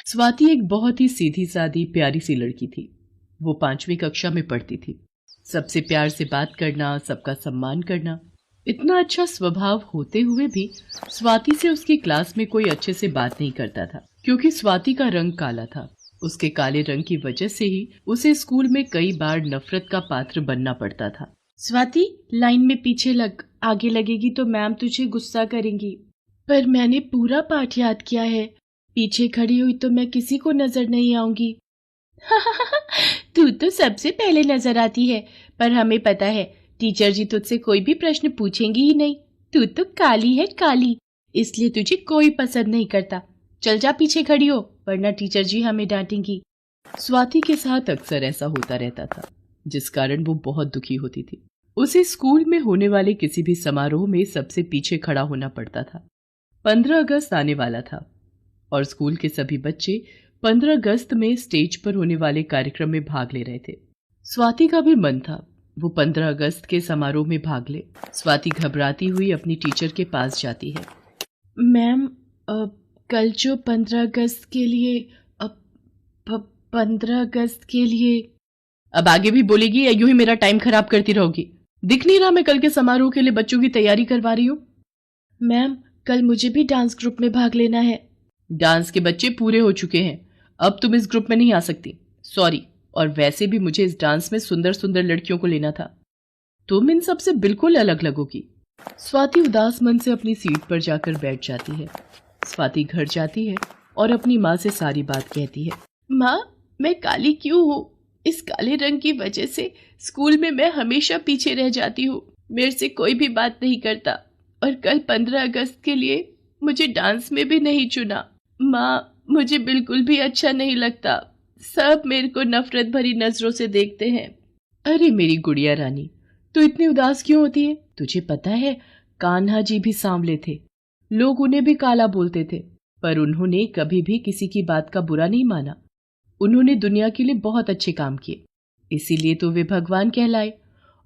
स्वाति एक बहुत ही सीधी सादी प्यारी सी लड़की थी। वो 5वीं कक्षा में पढ़ती थी। सबसे प्यार से बात करना, सबका सम्मान करना, इतना अच्छा स्वभाव होते हुए भी स्वाति से उसकी क्लास में कोई अच्छे से बात नहीं करता था, क्योंकि स्वाति का रंग काला था। उसके काले रंग की वजह से ही उसे स्कूल में कई बार नफरत का पात्र बनना पड़ता था। स्वाति, लाइन में पीछे लग, आगे लगेगी तो मैम तुझे गुस्सा करेंगी। पर मैंने पूरा पाठ याद किया है, पीछे खड़ी हुई तो मैं किसी को नजर नहीं आऊंगी। तू तो सबसे पहले नजर आती है, पर हमें पता है टीचर जी तुझसे कोई भी प्रश्न पूछेंगी ही नहीं। तू तो काली है काली, इसलिए तुझे कोई पसंद नहीं करता। चल जा पीछे खड़ी हो, वरना टीचर जी हमें डांटेंगी। स्वाति के साथ अक्सर ऐसा होता रहता था, जिस कारण वो बहुत दुखी होती थी। उसे स्कूल में होने वाले किसी भी समारोह में सबसे पीछे खड़ा होना पड़ता था। 15 अगस्त आने वाला था और स्कूल के सभी बच्चे 15 अगस्त में स्टेज पर होने वाले कार्यक्रम में भाग ले रहे थे। स्वाति का भी मन था वो 15 अगस्त के समारोह में भाग ले। स्वाति घबराती हुई अपनी टीचर के पास जाती है। मैम, कल जो 15 अगस्त के लिए 15 अगस्त के लिए। अब आगे भी बोलेगी या यूं ही मेरा टाइम खराब करती रहोगी? दिख नहीं रहा मैं कल के समारोह के लिए बच्चों की तैयारी करवा रही हूँ? मैम, कल मुझे भी डांस ग्रुप में भाग लेना है। डांस के बच्चे पूरे हो चुके हैं, अब तुम इस ग्रुप में नहीं आ सकती। सॉरी। और वैसे भी मुझे इस डांस में सुंदर सुंदर लड़कियों को लेना था, तुम इन सब से बिल्कुल अलग लगोगी। स्वाति उदास मन से अपनी सीट पर जाकर बैठ जाती है। स्वाति घर जाती है और अपनी माँ से सारी बात कहती है। माँ, मैं काली क्यों हूँ? इस काले रंग की वजह से स्कूल में मैं हमेशा पीछे रह जाती हूँ। मेरे से कोई भी बात नहीं करता और कल 15 अगस्त के लिए मुझे डांस में भी नहीं चुना। माँ, मुझे बिल्कुल भी अच्छा नहीं लगता। सब मेरे को नफरत भरी नजरों से देखते हैं। अरे मेरी गुड़िया रानी, तू इतनी उदास क्यों होती है? तुझे पता है कान्हा जी भी सांवले थे, लोग उन्हें भी काला बोलते थे, पर उन्होंने कभी भी किसी की बात का बुरा नहीं माना। उन्होंने दुनिया के लिए बहुत अच्छे काम किए, इसीलिए तो वे भगवान कहलाए।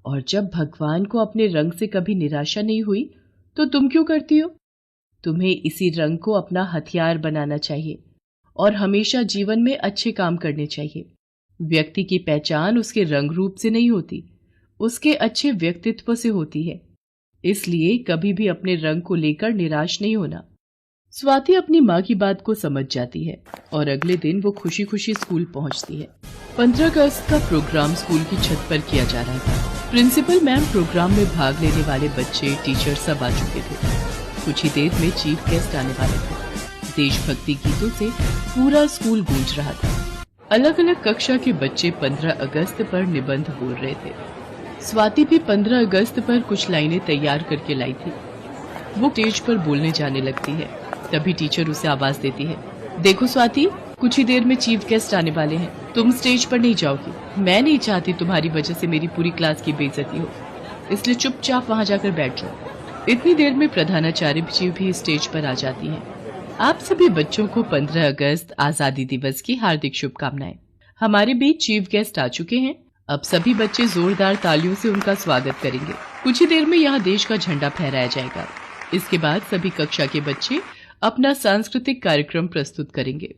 और जब भगवान को अपने रंग से कभी निराशा नहीं हुई तो तुम क्यों करती हो? तुम्हें इसी रंग को अपना हथियार बनाना चाहिए और हमेशा जीवन में अच्छे काम करने चाहिए। व्यक्ति की पहचान उसके रंग रूप से नहीं होती, उसके अच्छे व्यक्तित्व से होती है। इसलिए कभी भी अपने रंग को लेकर निराश नहीं होना। स्वाति अपनी माँ की बात को समझ जाती है और अगले दिन वो खुशी खुशी स्कूल पहुंचती है। 15 अगस्त का प्रोग्राम स्कूल की छत पर किया जा रहा था। प्रिंसिपल मैम, प्रोग्राम में भाग लेने वाले बच्चे, टीचर सब आ चुके थे। कुछ ही देर में चीफ गेस्ट आने वाले थे। देशभक्ति गीतों से पूरा स्कूल गूंज रहा था। अलग अलग कक्षा के बच्चे 15 अगस्त पर निबंध बोल रहे थे। स्वाति भी 15 अगस्त पर कुछ लाइनें तैयार करके लाई थी। वो स्टेज पर बोलने जाने लगती है, तभी टीचर उसे आवाज देती है। देखो स्वाति, कुछ ही देर में चीफ गेस्ट आने वाले हैं, तुम स्टेज पर नहीं जाओगी। मैं नहीं चाहती तुम्हारी वजह से मेरी पूरी क्लास की बेइज्जती हो, इसलिए चुपचाप वहां जाकर बैठ जाओ। इतनी देर में प्रधानाचार्य जी भी स्टेज पर आ जाती है। आप सभी बच्चों को 15 अगस्त आजादी दिवस की हार्दिक शुभकामनाएं। हमारे बीच चीफ गेस्ट आ चुके हैं, अब सभी बच्चे जोरदार तालियों से उनका स्वागत करेंगे। कुछ ही देर में यहाँ देश का झंडा फहराया जाएगा। इसके बाद सभी कक्षा के बच्चे अपना सांस्कृतिक कार्यक्रम प्रस्तुत करेंगे।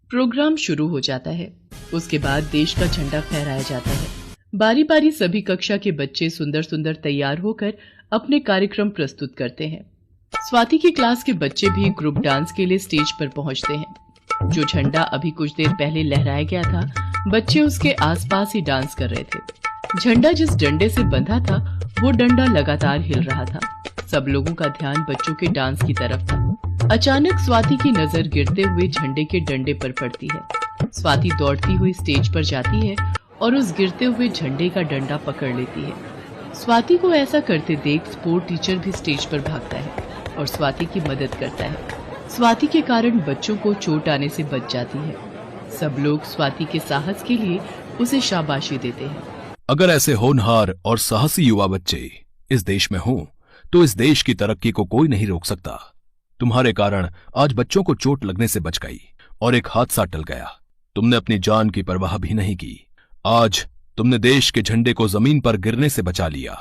प्रोग्राम शुरू हो जाता है। उसके बाद देश का झंडा फहराया जाता है। बारी बारी सभी कक्षा के बच्चे सुंदर सुंदर तैयार होकर अपने कार्यक्रम प्रस्तुत करते हैं। स्वाति की क्लास के बच्चे भी ग्रुप डांस के लिए स्टेज पर पहुंचते हैं। जो झंडा अभी कुछ देर पहले लहराया गया था, बच्चे उसके आसपास ही डांस कर रहे थे। झंडा जिस डंडे से बंधा था, वो डंडा लगातार हिल रहा था। सब लोगों का ध्यान बच्चों के डांस की तरफ था। अचानक स्वाति की नजर गिरते हुए झंडे के डंडे पर पड़ती है। स्वाति दौड़ती हुई स्टेज पर जाती है और उस गिरते हुए झंडे का डंडा पकड़ लेती है। स्वाति को ऐसा करते देख स्पोर्ट टीचर भी स्टेज पर भागता है और स्वाति की मदद करता है। स्वाति के कारण बच्चों को चोट आने से बच जाती है। सब लोग स्वाति के साहस के लिए उसे शाबाशी देते हैं। अगर ऐसे होनहार और साहसी युवा बच्चे इस देश में हों, तो इस देश की तरक्की को कोई नहीं रोक सकता। तुम्हारे कारण आज बच्चों को चोट लगने से बच गई और एक हादसा टल गया। तुमने अपनी जान की परवाह भी नहीं की। आज तुमने देश के झंडे को जमीन पर गिरने से बचा लिया।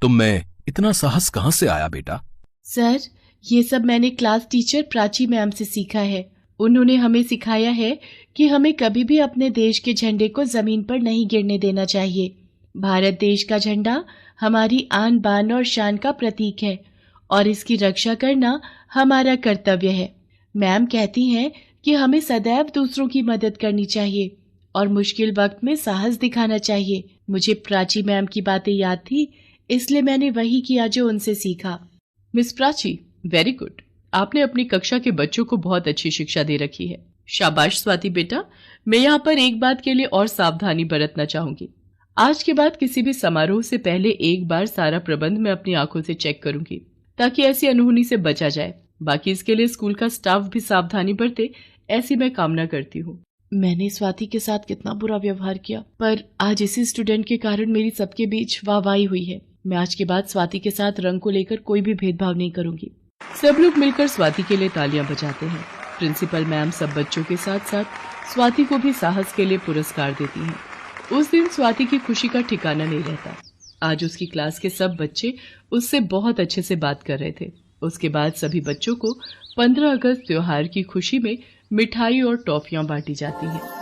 तुम में इतना साहस कहां से आया बेटा? सर, ये सब मैंने क्लास टीचर प्राची मैम से सीखा है। उन्होंने हमें सिखाया है कि हमें कभी भी अपने देश के झंडे को जमीन पर नहीं गिरने देना चाहिए। भारत देश का झंडा हमारी आन बान और शान का प्रतीक है और इसकी रक्षा करना हमारा कर्तव्य है। मैम कहती हैं कि हमें सदैव दूसरों की मदद करनी चाहिए और मुश्किल वक्त में साहस दिखाना चाहिए। मुझे प्राची मैम की बातें याद थी, इसलिए मैंने वही किया जो उनसे सीखा। Miss Prachi, very good. आपने अपनी कक्षा के बच्चों को बहुत अच्छी शिक्षा दे रखी है। शाबाश स्वाति बेटा। मैं यहाँ पर एक बात के लिए और सावधानी बरतना चाहूंगी। आज के बाद किसी भी समारोह से पहले एक बार सारा प्रबंध मैं अपनी आंखों से चेक करूंगी, ताकि ऐसी अनहोनी से बचा जाए। बाकी इसके लिए स्कूल का स्टाफ भी सावधानी बरते, ऐसी मैं कामना करती हूँ। मैंने स्वाति के साथ कितना बुरा व्यवहार किया, पर आज इसी स्टूडेंट के कारण मेरी सबके बीच वाहवाही हुई है। मैं आज के बाद स्वाति के साथ रंग को लेकर कोई भी भेदभाव नहीं करूंगी। सब लोग मिलकर स्वाति के लिए तालियां बजाते हैं। प्रिंसिपल मैम सब बच्चों के साथ साथ स्वाति को भी साहस के लिए पुरस्कार देती हैं। उस दिन स्वाति की खुशी का ठिकाना नहीं रहता। आज उसकी क्लास के सब बच्चे उससे बहुत अच्छे से बात कर रहे थे। उसके बाद सभी बच्चों को 15 अगस्त त्योहार की खुशी में मिठाई और टॉफियां बांटी जाती हैं।